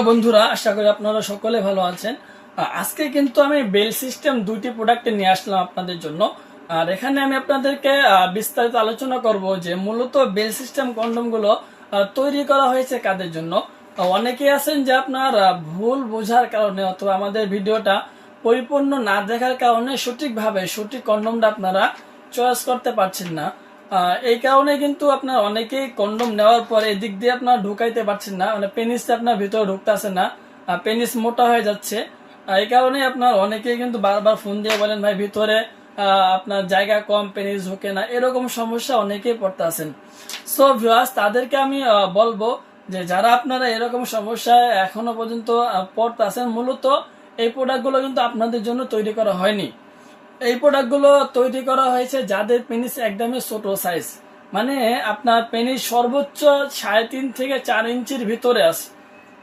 বন্ধুরা, আশা করি আপনারা সকলে ভালো আছেন। আজকে কিন্তু আমি বেল সিস্টেম দুইটি প্রোডাক্ট নিয়ে আসলাম আপনাদের জন্য। আর এখানে আমি আপনাদেরকে বিস্তারিত আলোচনা করব যে মূলত বেল সিস্টেম কন্ডম গুলো তৈরি করা হয়েছে কাদের জন্য। অনেকেই আছেন যে আপনার ভুল বোঝার কারণে অথবা আমাদের ভিডিওটা পরিপূর্ণ না দেখার কারণে সঠিকভাবে সঠিক কন্ডমটা আপনারা চয়েস করতে পারছেন না। এই কারণে কিন্তু আপনার অনেকেই কন্ডম নেওয়ার পরে এদিক দিয়ে আপনার ঢুকাইতে পারছেন না, মানে পেনিসটা আপনার ভিতরে ঢুকতেছে না, পেনিস মোটা হয়ে যাচ্ছে। এই কারণে আপনার অনেকেই কিন্তু বারবার ফোন দিয়ে বলেন ভাই ভিতরে আপনার জায়গা কম, পেনিস ঢুকে না, এরকম সমস্যা অনেকেই পড়তে আছেন। সো ভিউয়ার্স, তাদেরকে আমি বলবো যে যারা আপনারা এরকম সমস্যায় এখনো পর্যন্ত পড়তে আছেন, মূলত এই প্রোডাক্টগুলো কিন্তু আপনাদের জন্য তৈরি করা হয়নি। এই প্রোডাক্টগুলো তৈরি করা হয়েছে যাদের পেনিস একদমই ছোট সাইজ, মানে আপনার পেনিস সর্বোচ্চ 3.5 থেকে 4 ইঞ্চির ভিতরে আছে।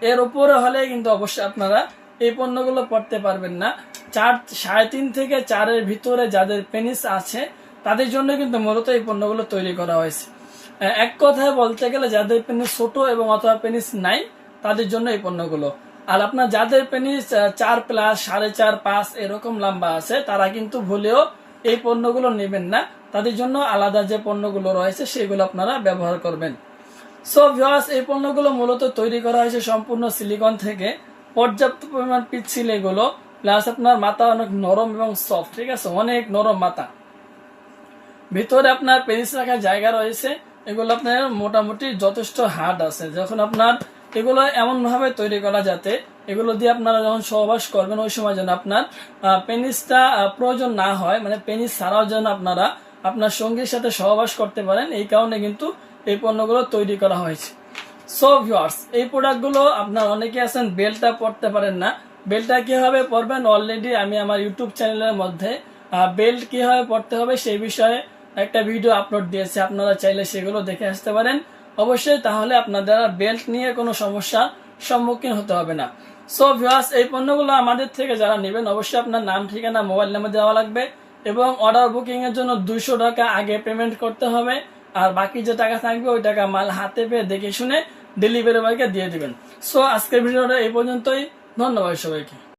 এর উপরে হলে কিন্তু অবশ্যই আপনারা এই পণ্যগুলো পড়তে পারবেন না। 3.5 থেকে 4-এর ভিতরে যাদের পেনিস আছে তাদের জন্য কিন্তু মূলত এই পণ্যগুলো তৈরি করা হয়েছে। এক কথায় বলতে গেলে যাদের পেনিস ছোট এবং অথবা পেনিস নাই তাদের জন্য এই পণ্যগুলো। আর আপনার যাদের পেনিস 4+, 4.5, 5 এরকম লম্বা আছে তারা কিন্তু ভুলেও এই পণ্যগুলো নেবেন না। তাদের জন্য আলাদা যে পণ্যগুলো রয়েছে সেগুলো আপনারা ব্যবহার করবেন। সো ভিউয়ার্স, এই পণ্যগুলো মূলত তৈরি করা হয়েছে সম্পূর্ণ সিলিকন থেকে। পর্যাপ্ত পরিমাণ পিচ্ছিল এগুলো, প্লাস আপনার মাথা অনেক নরম এবং সফট, ঠিক আছে, অনেক নরম মাথা। ভিতরে আপনার পেনিস রাখার জায়গা রয়েছে, এগুলো আপনার মোটামুটি যথেষ্ট হার্ড আছে। যখন আপনার এগুলো এমন ভাবে তৈরি করা যাতে এগুলো দিয়ে আপনারা যখন সহবাস করবেন ওই সময় যেন আপনার পেনিসটা প্রয়োজন না হয়, মানে পেনিস ছাড়াও যেন আপনারা আপনার সঙ্গীর সাথে সহবাস করতে পারেন, এই কারণে কিন্তু এই পণ্যগুলো তৈরি করা হয়েছে। সো ভিউয়ার্স, এই প্রোডাক্টগুলো আপনার অনেকে আছেন বেলটা পড়তে পারেন না। বেলটা কিভাবে পড়বেন অলরেডি আমি আমার ইউটিউব চ্যানেলের মধ্যে বেল্ট কিভাবে পড়তে হবে সেই বিষয়ে একটা ভিডিও আপলোড দিয়েছি, আপনারা চাইলে সেগুলো দেখে আসতে পারেন অবশ্যই। তাহলে আপনাদের বেল্ট নিয়ে কোনো সমস্যার সম্মুখীন হতে হবে না। সো ভিউয়ার্স, এই পণ্যগুলো আমাদের থেকে যারা নেবেন অবশ্যই আপনার নাম, ঠিকানা, মোবাইল নাম্বার দেওয়া লাগবে এবং অর্ডার বুকিং এর জন্য 200 টাকা আগে পেমেন্ট করতে হবে। আর বাকি যে টাকা থাকবে ওই টাকা মাল হাতে পেয়ে দেখে শুনে ডেলিভারি বয়কে দিয়ে দিবেন। সো আজকের ভিডিওটা এই পর্যন্তই। ধন্যবাদ সবাইকে।